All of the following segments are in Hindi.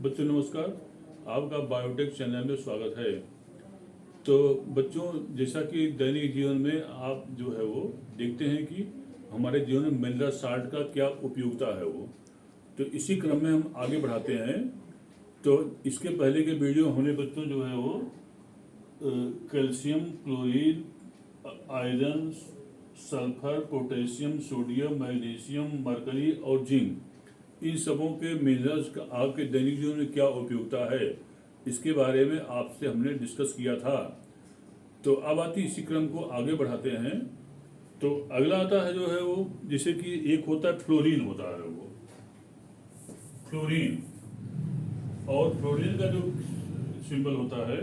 बच्चों नमस्कार। आपका बायोटेक चैनल में स्वागत है। तो बच्चों, जैसा कि दैनिक जीवन में आप जो है वो देखते हैं कि हमारे जीवन में मिनरल साल्ट का क्या उपयोगिता है वो, तो इसी क्रम में हम आगे बढ़ाते हैं। तो इसके पहले के वीडियो हमने बच्चों जो है वो calcium, chlorine, iron, sulphur, potassium, sodium, magnesium, mercury और जिंक, इन सबों के मिनरल्स का आपके दैनिक जीवन में क्या उपयोगिता है, इसके बारे में आपसे हमने डिस्कस किया था। तो अब आती इसी क्रम को आगे बढ़ाते हैं। तो अगला आता है जो है वो, जैसे कि एक होता है फ्लोरीन, होता है वो फ्लोरीन, और फ्लोरीन का जो सिंबल होता है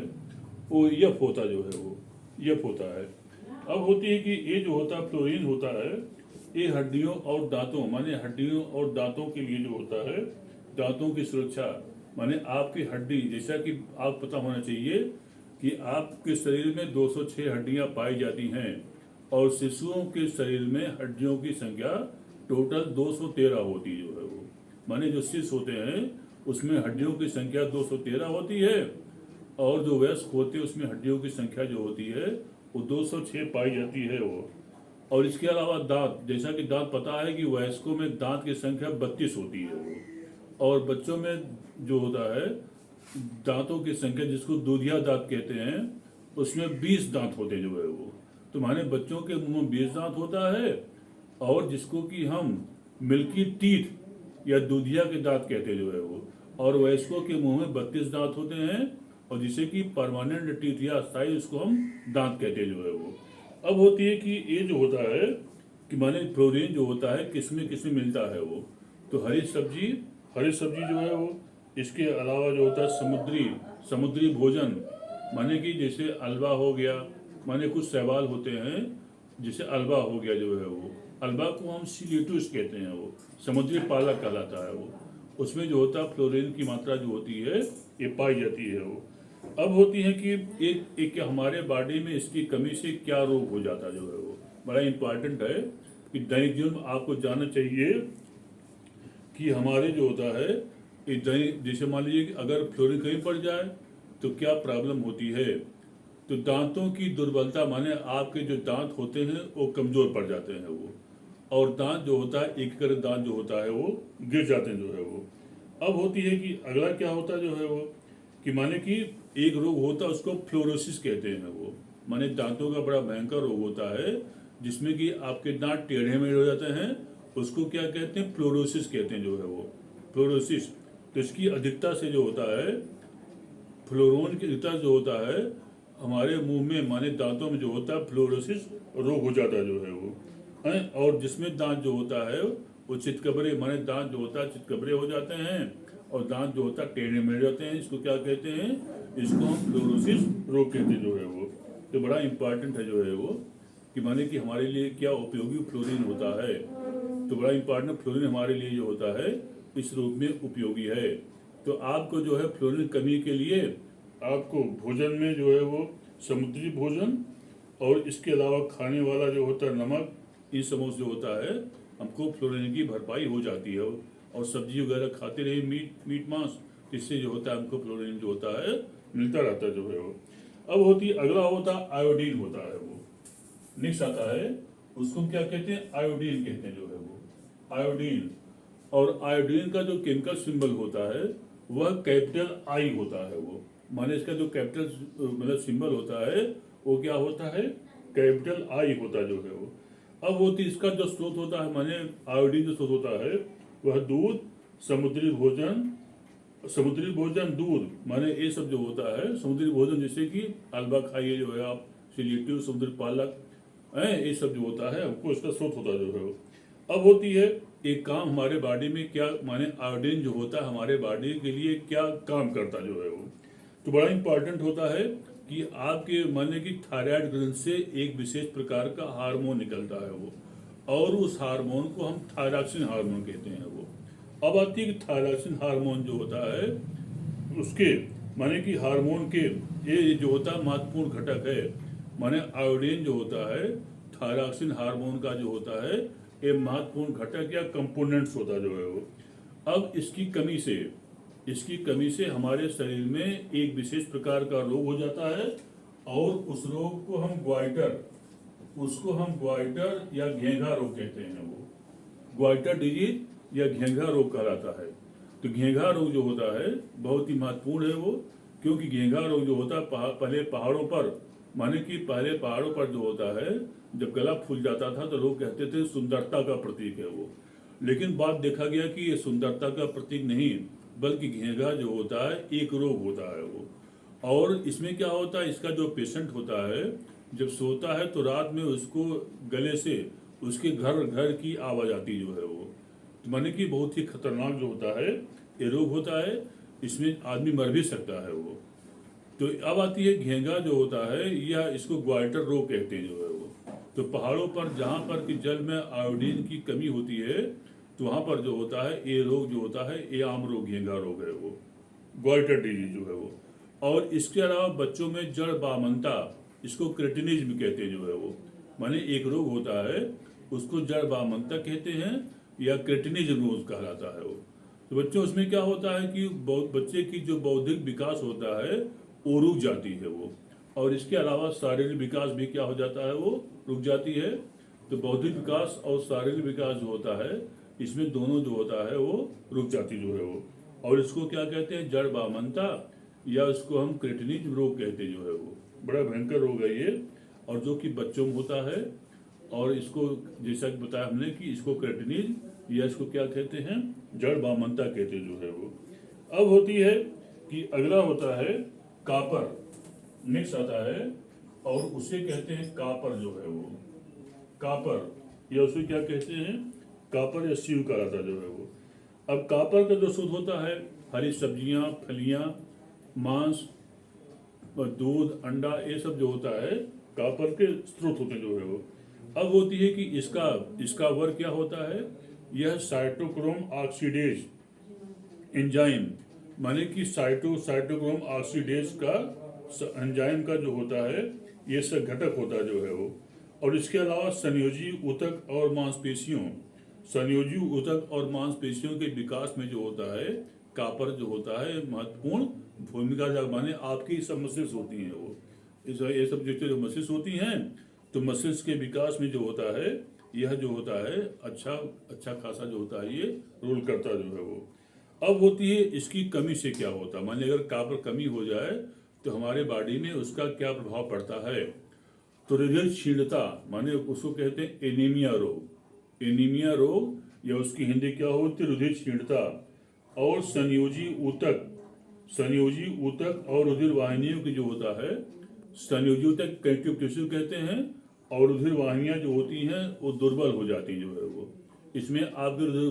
वो एफ होता जो है वो एफ होता है। अब होती है कि ये जो होता है फ्लोरीन होता है, ये हड्डियों और दांतों, माने हड्डियों और दांतों के लिए जो होता है, दांतों की सुरक्षा, माने आपकी हड्डी, जैसा कि आप पता होना चाहिए कि आपके शरीर में 206 हड्डियां पाई जाती हैं और शिशुओं के शरीर में हड्डियों की संख्या टोटल 213 होती जो है वो, माने जो शिशु होते हैं उसमें हड्डियों की संख्या 213 होती है, और जो वयस्क होते हैं उसमें हड्डियों की संख्या जो होती है वो 206 पाई जाती है वो। और इसके अलावा दांत, जैसा कि दांत पता है कि वयस्कों में दांत की संख्या 32 होती है वो, और बच्चों में जो होता है दांतों की संख्या, जिसको दूधिया दांत कहते हैं, उसमें 20 दांत होते जो है वो। तो माने बच्चों के मुंह में 20 दांत होता है, और जिसको कि हम मिल्की टीथ या दूधिया के दांत कहते जो है वो, और वयस्कों के मुंह में 32 दांत होते हैं, और जिसे कि परमानेंट टीथ या अस्थायी, उसको हम दांत कहते जो है वो। अब होती है कि ये जो होता है कि माने फ्लोरीन जो होता है किसमें किसमें मिलता है वो, तो हरी सब्जी जो है वो, इसके अलावा जो होता है समुद्री भोजन, माने कि जैसे अलवा हो गया, माने कुछ शैवाल होते हैं, जैसे अलवा हो गया जो है वो, अलवा को हम सिलिटूस कहते हैं, वो समुद्री पालक कहलाता है वो, उसमें जो होता है फ्लोरीन की मात्रा जो होती है ये पाई जाती है वो। अब होती है कि एक हमारे बॉडी में इसकी कमी से क्या रोग हो जाता जो है वो, बड़ा इंपॉर्टेंट है कि दैनिक जीवन में आपको जानना चाहिए कि हमारे जो होता है ये दैनिक, जैसे मान लीजिए कि अगर फ्लोरीन कहीं पड़ जाए तो क्या प्रॉब्लम होती है। तो दांतों की दुर्बलता, माने आपके जो दांत होते हैं वो कमजोर पड़ जाते हैं वो, और दांत जो होता है एक कर दांत जो होता है वो गिर जाते हैं जो है वो। अब होती है कि अगला क्या होता है जो है वो, कि माने कि एक रोग होता है उसको फ्लोरोसिस कहते हैं वो, माने दांतों का बड़ा भयंकर रोग होता है, जिसमें कि आपके दांत टेढ़े मेढ़े हो जाते हैं, उसको क्या कहते हैं, फ्लोरोसिस कहते हैं जो है वो, फ्लोरोसिस। तो इसकी अधिकता से जो होता है, फ्लोरोन की अधिकता जो होता है हमारे मुंह में, माने दांतों में जो होता है फ्लोरोसिस रोग हो जाता है जो है वो है। और जिसमें दांत जो होता है वो चितकबरे, माने दांत जो होता है चितकबरे हो जाते हैं, और दांत जो होता है टेढ़े मेढ़े जाते हैं, इसको क्या कहते हैं, इसको हम फ्लोरोसिस रोग कहते हैं जो है वो। तो बड़ा इंपॉर्टेंट है जो है वो, कि माने कि हमारे लिए क्या उपयोगी फ्लोरीन होता है। तो बड़ा इंपॉर्टेंट, फ्लोरीन हमारे लिए जो होता है इस रूप में उपयोगी है। तो आपको जो है फ्लोरीन कमी के लिए आपको भोजन में जो है वो समुद्री भोजन, और इसके अलावा खाने वाला जो होता है नमक, इन सबों से जो होता है हमको फ्लोरीन की भरपाई हो जाती है। और सब्जी वगैरह खाते रहे, मीट मांस, इससे जो होता है हमको फ्लोरीन जो होता है मिलता रहता है जो है वो। अब होती अगला होता है आयोडीन होता है वो, नेक्स्ट आता है, उसको क्या कहते हैं, आयोडीन कहते हैं जो है वो, आयोडीन। और आयोडीन का जो केमिकल सिंबल होता है वह कैपिटल आई होता है वो, माने इसका जो कैपिटल मतलब सिंबल होता है वो क्या होता है, कैपिटल आई होता जो है वो। अब होती इसका जो स्रोत होता है, माने आयोडीन जो स्रोत होता है वह दूध, समुद्री भोजन दूध, माने ये सब जो होता है समुद्री भोजन, जैसे कि अलवा खाइए जो है आप, सिलेक्टिव समुद्री पालक है, ये सब जो होता है हमको इसका स्रोत होता जो है वो। अब होती है एक काम हमारे बॉडी में क्या, माने आयोडीन जो होता है हमारे बॉडी के लिए क्या काम करता जो है वो। तो बड़ा इंपॉर्टेंट होता है कि आपके माने की थायराइड ग्रंथ से एक विशेष प्रकार का हार्मोन निकलता है वो, और उस हार्मोन को हम थायरॉक्सिन हार्मोन कहते हैं वो। अब आती है कि थायरॉक्सिन हार्मोन जो होता है उसके, माने कि हार्मोन के ये जो होता है महत्वपूर्ण घटक है, माने आयोडीन जो होता है थायरॉक्सिन हार्मोन का जो होता है ये महत्वपूर्ण घटक या कंपोनेंट्स होता जो है वो। अब इसकी कमी से इसकी कमी से हमारे शरीर में एक विशेष प्रकार का रोग हो जाता है और उस रोग को हम ग्वाइटर या घेंघा रोग कहते हैं। वो ग्वाइटर डिजीज या घेंघा रोग कहलाता है। तो घेंघा रोग जो होता है बहुत ही महत्वपूर्ण है वो, क्योंकि घेंघा रोग जो होता है पहले पहाड़ों पर, माने कि पहले पहाड़ों पर जो होता है जब गला फूल जाता था तो लोग कहते थे सुंदरता का प्रतीक है वो। लेकिन बाद देखा गया कि ये सुंदरता का प्रतीक नहीं, बल्कि घेंघा जो होता है एक रोग होता है वो। और इसमें क्या होता है, इसका जो पेशेंट होता है जब सोता है तो रात में उसको गले से उसके घर घर की आवाज आती जो है वो, तो माने कि बहुत ही खतरनाक जो होता है ये रोग होता है। इसमें आदमी मर भी सकता है वो। तो अब आती है घेंघा जो होता है, या इसको ग्वाइटर रोग कहते हैं जो है वो। तो पहाड़ों पर जहाँ पर कि जल में आयोडीन की कमी होती है तो वहाँ पर जो होता है ये रोग जो होता है ये आम रोग घेंघा रोग है वो, ग्वाइटर डिजीज जो है वो। और इसके अलावा बच्चों में जड़ बामनता, इसको क्रेटिनिज्म कहते हैं जो है वो, माने एक रोग होता है उसको जड़ बामनता कहते हैं या क्रेटिनिज्म रोग कहलाता है वो। तो बच्चों उसमें क्या होता है कि बच्चे की जो बौद्धिक विकास होता है वो रुक जाती है वो, और इसके अलावा शारीरिक विकास भी क्या हो जाता है वो रुक जाती है। तो बौद्धिक विकास और शारीरिक विकास जो होता है इसमें दोनों जो होता है वो रुक जाती जो है वो। और इसको क्या कहते हैं, जड़ बामनता, या इसको हम क्रेटिनिज्म रोग कहते हैं जो है वो। बड़ा भयंकर रोग है ये, और जो कि बच्चों में होता है। और इसको जैसा कि बताया हमने कि इसको क्रेटिनिज्म या इसको क्या कहते हैं, जड़ बामनता कहते हैं जो है वो। अब होती है कि अगला होता है कापर, नेक्स्ट आता है, और उसे कहते हैं कापर जो है वो, कापर या उसे क्या कहते हैं, कापर या सीव कहलाता जो है वो। अब कापर का जो शुद्ध होता है हरी सब्जियां, फलियां, मांस, दूध, अंडा, ये सब जो होता है कापर के स्रोत होते हैं जो है वो। अब होती है कि इसका वर्ग क्या होता है, यह साइटोक्रोम ऑक्सीडेज एंजाइम, माने कि साइटोक्रोम ऑक्सीडेज का एंजाइम का जो होता है ये सब घटक होता है जो है वो। और इसके अलावा संयोजी ऊतक और मांसपेशियों के विकास में जो होता है कापर जो होता है महत्वपूर्ण भूमिका माने आपकी सब मसल्स होती हैं वो, ये सब जो मसल्स होती हैं तो मसल्स के विकास में जो होता है यह जो होता है अच्छा खासा जो होता है ये रोल करता जो है वो। अब होती है इसकी कमी से क्या होता है, मान लीजिए अगर कापर कमी हो जाए तो हमारे बॉडी में उसका क्या प्रभाव पड़ता है। तो हृदय क्षीणता, माने उसको कहते हैं एनीमिया रोग या उसकी हिंदी क्या होती है, हृदय क्षीणता। और संयोजी ऊतक और रुधिर वाहिनियों की जो होता है, संयोजी ऊतक कनेक्टिव टिश्यू कहते हैं, और रुधिर वाहिनियां जो होती हैं वो दुर्बल हो जाती हैं जो है वो। इसमें आपकी रुधिर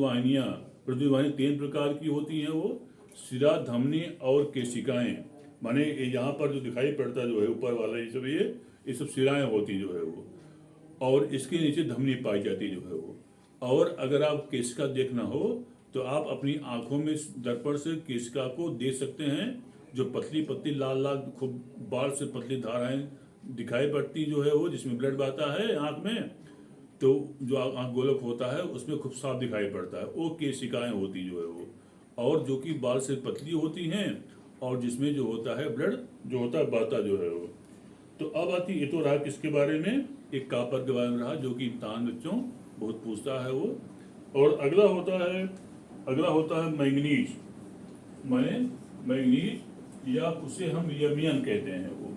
वाहिनी 3 प्रकार की होती हैं वो, शिरा, धमनी और केशिकाएं। माने यहाँ पर जो दिखाई पड़ता जो है ऊपर वाला ये सब शिराएं होती जो है वो, और इसके नीचे धमनी पाई जाती जो है वो। और अगर आप केशिका देखना हो तो आप अपनी आंखों में दर्पण से केशिका को देख सकते हैं, जो पतली पतली लाल खूब बाल से पतली धाराएं दिखाई पड़ती जो है वो, जिसमें ब्लड बहता है आंख में, तो जो आंख गोलक होता है उसमें खूब साफ दिखाई पड़ता है, वो केशिकाएं होती जो है वो। और जो कि बाल से पतली होती हैं और जिसमें जो होता है ब्लड जो होता है बहता जो है वो। तो अब आती ये तो रहा किसके बारे में, एक कापर के बारे में रहा, जो कि इम्तहान बच्चों बहुत पूछता है वो। और अगला होता है मैंगनीज, माने मैंगनीज या उसे हम यमियन कहते हैं वो,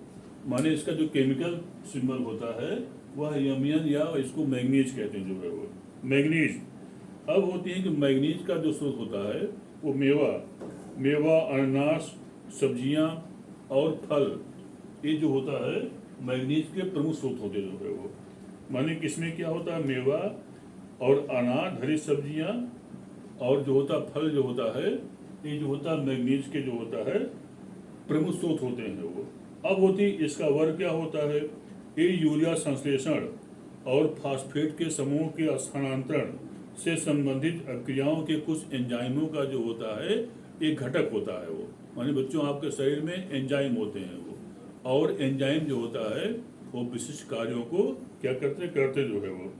माने इसका जो केमिकल सिंबल होता है वह यमियन या इसको मैंगनीज कहते हैं जो है वो, मैंगनीज। अब होती है कि मैंगनीज का जो स्रोत होता है वो मेवा, अनानास, सब्जियां और फल, ये जो होता है मैंगनीज के प्रमुख स्रोत होते जो है वो। माने किसमें क्या होता है, मेवा और अनाज, हरी सब्जियां और जो होता फल जो होता है, ये जो होता है मैंगनीज के जो होता है प्रमुख स्रोत होते हैं वो। अब होती इसका वर्ग क्या होता है, ये यूरिया संश्लेषण और फास्फेट के समूह के स्थानांतरण से संबंधित क्रियाओं के कुछ एंजाइमों का जो होता है एक घटक होता है वो। माने बच्चों आपके शरीर में एंजाइम होते हैं वो, और एंजाइम जो होता है वो विशिष्ट कार्यों को क्या करते जो है वो।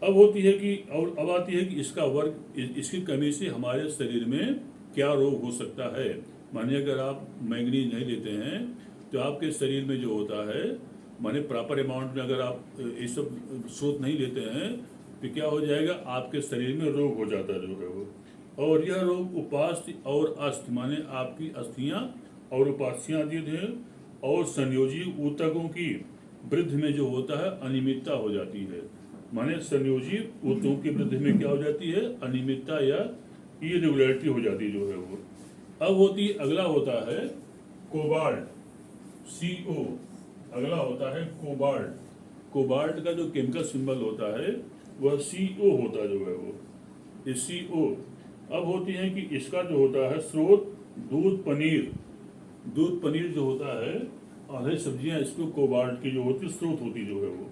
अब होती है कि और अब आती है कि इसका वर्ग, इसकी कमी से हमारे शरीर में क्या रोग हो सकता है। मानिए अगर आप मैंगनीज नहीं लेते हैं तो आपके शरीर में जो होता है, माने प्रॉपर अमाउंट में अगर आप ये सब स्रोत नहीं लेते हैं तो क्या हो जाएगा, आपके शरीर में रोग हो जाता है जो है वो। और यह रोग उपास्थि और अस्थि माने आपकी अस्थियां और उपास्थियां आदि हैं, और संयोजी ऊतकों की वृद्धि में जो होता है अनियमितता हो जाती है। माने संयोजी ऊतकों की वृद्धि में क्या हो जाती है, अनियमितता या इरेगुलरिटी हो जाती है जो है वो। अब होती अगला होता है कोबाल्ट, CO। अगला होता है कोबाल्ट। कोबाल्ट का जो केमिकल सिंबल होता है वह CO होता है जो है वो, ये CO। अब होती है कि इसका जो होता है स्रोत दूध पनीर, दूध पनीर जो होता है और हरी सब्जियां इसको कोबाल्ट की जो होती स्रोत होती जो है वो।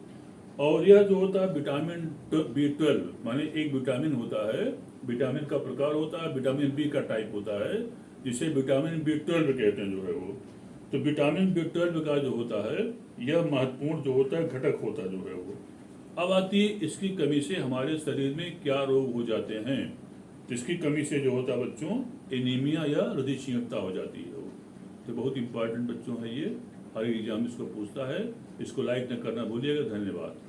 और यह जो होता है विटामिन B12 माने एक विटामिन होता है, विटामिन का प्रकार होता है, विटामिन B का टाइप होता है, जिसे विटामिन B12 कहते हैं जो है वो। तो विटामिन B12 का जो होता है यह महत्वपूर्ण जो होता है घटक होता है जो है वो। अब आती है इसकी कमी से हमारे शरीर में क्या रोग हो जाते हैं। इसकी कमी से जो होता है बच्चों, एनीमिया या हृदय क्षीणता हो जाती है वो। तो बहुत इंपॉर्टेंट बच्चों है ये, हर एग्जाम इसको पूछता है। इसको लाइक न करना भूलिएगा। धन्यवाद।